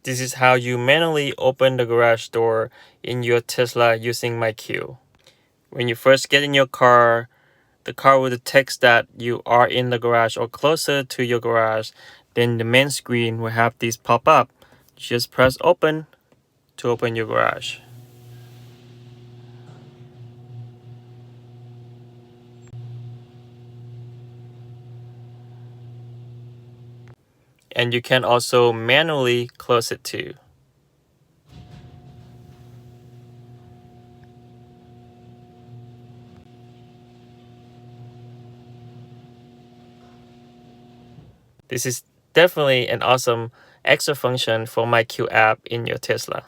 This is how you manually open the garage door in your Tesla using MyQ. When you first get in your car, the car will detect that you are in the garage or closer to your garage. Then the main screen will have this pop up. Just press open to open your garage. And you can also manually close it too. This is definitely an awesome extra function for MyQ app in your Tesla.